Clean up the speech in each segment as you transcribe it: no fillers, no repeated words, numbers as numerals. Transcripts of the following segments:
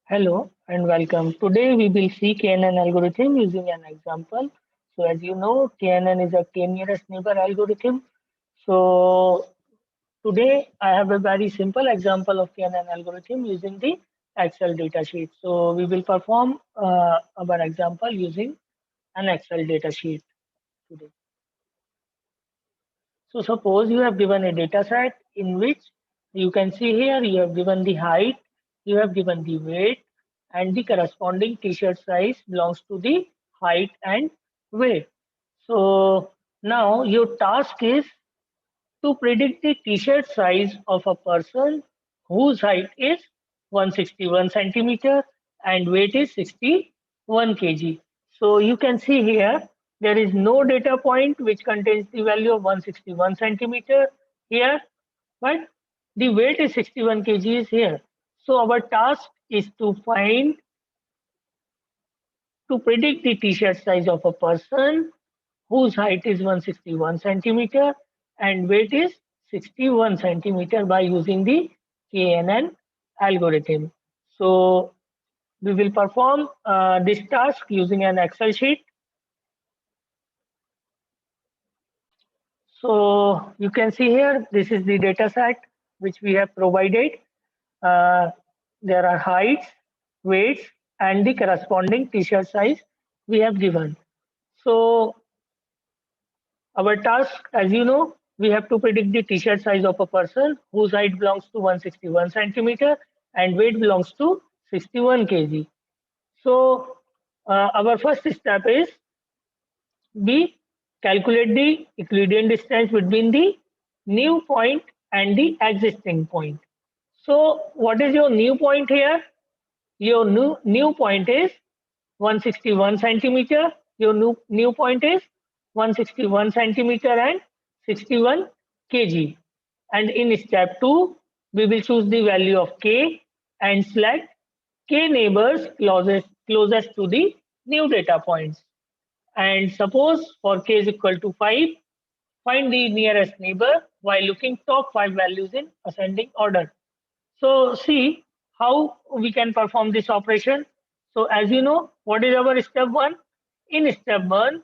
Hello and welcome. Today we will see KNN algorithm using an example. So as you know, KNN is a k-nearest neighbor algorithm. So today I have a very simple example of KNN algorithm using the Excel datasheet. So we will perform our example using an Excel datasheet today. So suppose you have given a data set in which you can see here you have given the height, you have given the weight, and the corresponding t-shirt size belongs to the height and weight. So now your task is to predict the t-shirt size of a person whose height is 161 centimeter and weight is 61 kg. So you can see here there is no data point which contains the value of 161 centimeter here, but the weight is 61 kg is here. So our task is to predict the t-shirt size of a person whose height is 161 centimeter and weight is 61 centimeter by using the KNN algorithm. So we will perform this task using an Excel sheet. So you can see here, this is the data set which we have provided. Uh, there are heights, weights, and the corresponding t-shirt size we have given. So our task, as you know, we have to predict the t-shirt size of a person whose height belongs to 161 centimeter and weight belongs to 61 kg. So our first step is we calculate the Euclidean distance between the new point and the existing point. So what is your new point here? Your new point is 161 centimeter. Your new point is 161 centimeter and 61 kg. And in step 2, we will choose the value of k and select k neighbors closest to the new data points. And suppose for k is equal to 5, find the nearest neighbor while looking top 5 values in ascending order. So see how we can perform this operation. So as you know, what is our step 1? In step 1,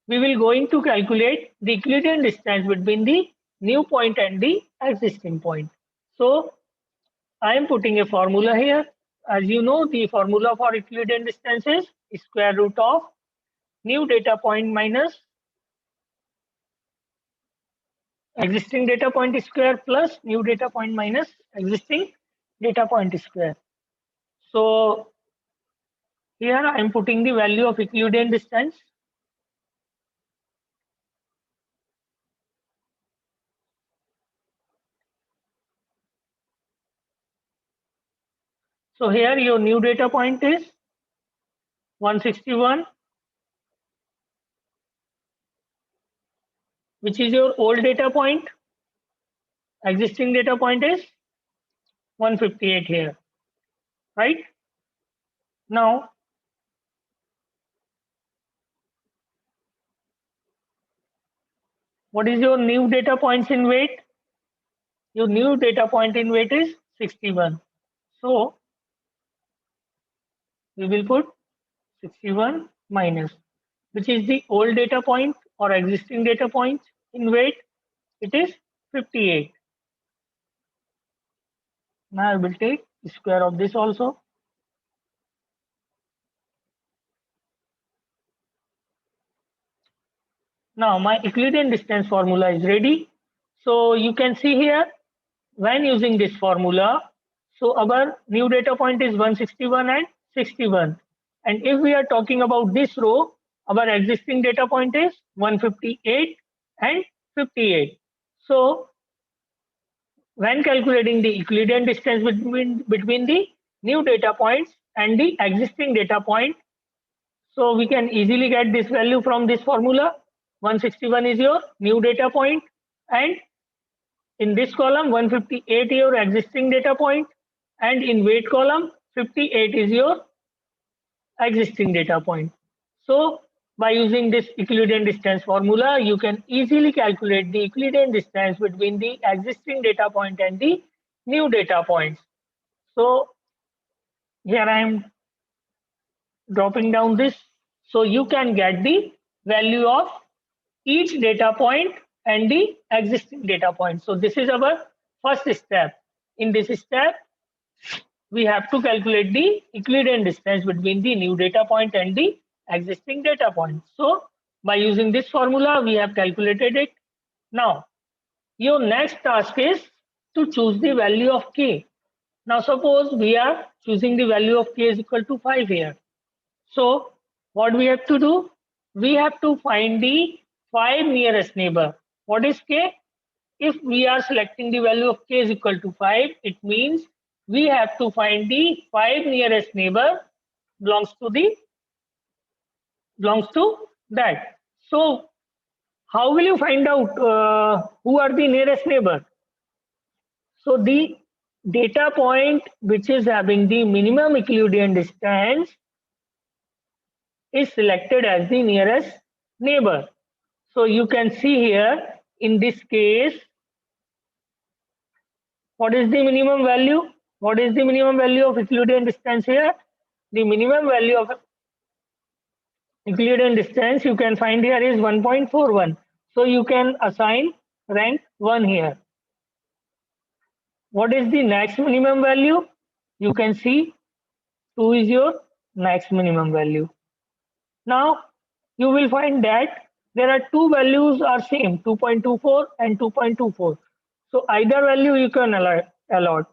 we will going to calculate the Euclidean distance between the new point and the existing point. So I am putting a formula here. As you know, the formula for Euclidean distance is square root of new data point minus existing data point square plus new data point minus existing data point square. So here I am putting the value of Euclidean distance. So here your new data point is 161, which is your old data point. Existing data point is 158 here, right? Now, what is your new data points in weight? Your new data point in weight is 61. So we will put 61 minus, which is the old data point or existing data point in weight. It is 58. Now I will take square of this also. Now my Euclidean distance formula is ready. So you can see here when using this formula, so our new data point is 161 and 61. And if we are talking about this row, our existing data point is 158 and 58. So when calculating the Euclidean distance between the new data points and the existing data point, so we can easily get this value from this formula. 161 is your new data point, and in this column 158 your existing data point, and in weight column 58 is your existing data point. So by using this Euclidean distance formula, you can easily calculate the Euclidean distance between the existing data point and the new data points. So here I am dropping down this, so you can get the value of each data point and the existing data point. So this is our first step. In this step, we have to calculate the Euclidean distance between the new data point and the existing data point. So by using this formula, we have calculated it. Now, your next task is to choose the value of k. Now, suppose we are choosing the value of k is equal to 5 here. So, what we have to do? We have to find the 5 nearest neighbor. What is k? If we are selecting the value of k is equal to 5, it means we have to find the 5 nearest neighbor belongs to that. So, how will you find out who are the nearest neighbor? So the data point which is having the minimum Euclidean distance is selected as the nearest neighbor. So you can see here in this case, what is the minimum value? What is the minimum value of Euclidean distance here? The minimum value of Euclidean distance you can find here is 1.41. So you can assign rank 1 here. What is the next minimum value? You can see 2 is your next minimum value. Now you will find that there are two values are same, 2.24 and 2.24. So either value you can allot.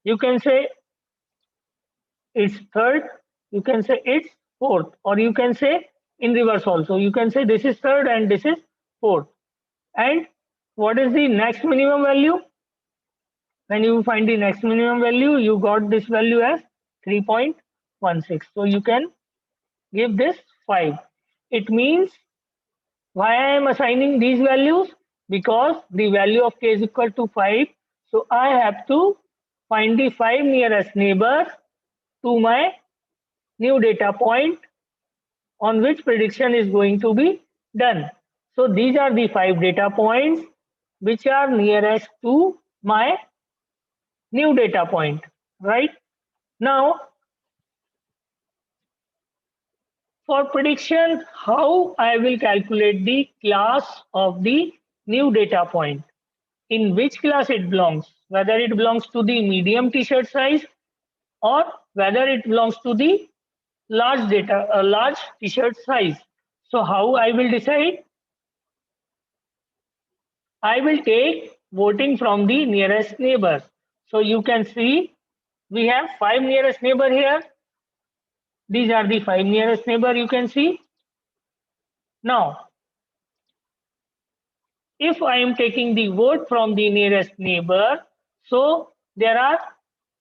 You can say it's third, you can say it's fourth, or you can say in reverse also. You can say this is third and this is fourth. And what is the next minimum value? When you find the next minimum value, you got this value as 3.16. So you can give this 5. It means why I am assigning these values? Because the value of k is equal to 5. So I have to find the 5 nearest neighbor to my new data point on which prediction is going to be done. So these are the 5 data points which are nearest to my new data point, right? Now, for prediction, how I will calculate the class of the new data point, in which class it belongs, whether it belongs to the medium t-shirt size or whether it belongs to the large t-shirt size. So how I will decide? I will take voting from the nearest neighbor. So you can see we have 5 nearest neighbor here. These are the 5 nearest neighbor you can see. Now, if I am taking the vote from the nearest neighbor, so there are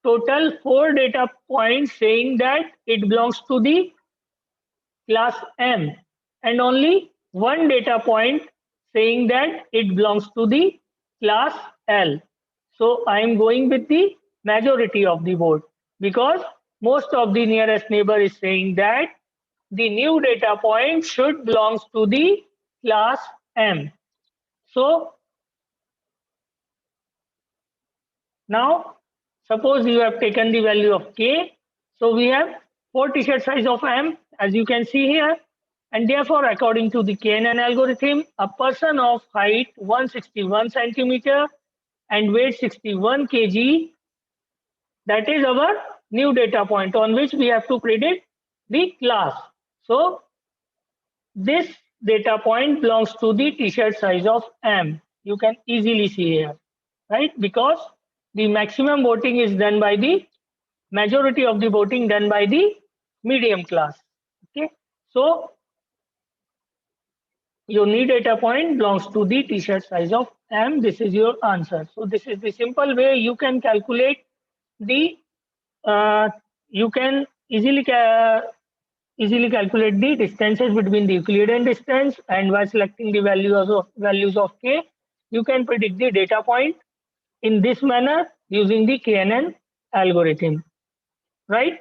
total 4 data points saying that it belongs to the class M and only 1 data point saying that it belongs to the class L. So I am going with the majority of the vote because most of the nearest neighbor is saying that the new data point should belongs to the class M. So now suppose you have taken the value of K. So we have 4 t-shirt size of M as you can see here. And therefore, according to the KNN algorithm, a person of height 161 centimeter and weight 61 kg, that is our new data point on which we have to predict the class. So this data point belongs to the t-shirt size of M. You can easily see here, right? Because the maximum voting is done by the majority of the voting done by the medium class. Okay, so your new data point belongs to the t-shirt size of M. This is your answer. So this is the simple way you can calculate the you can easily calculate the distances between the Euclidean distance, and by selecting the values of k, you can predict the data point in this manner using the KNN algorithm, right?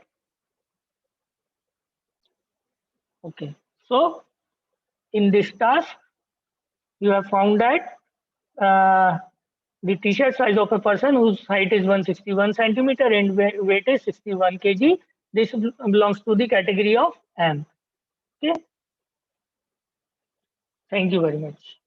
Okay, so in this task, you have found that the t-shirt size of a person whose height is 161 centimeter and weight is 61 kg This belongs to the category of AMP. Okay. Thank you very much.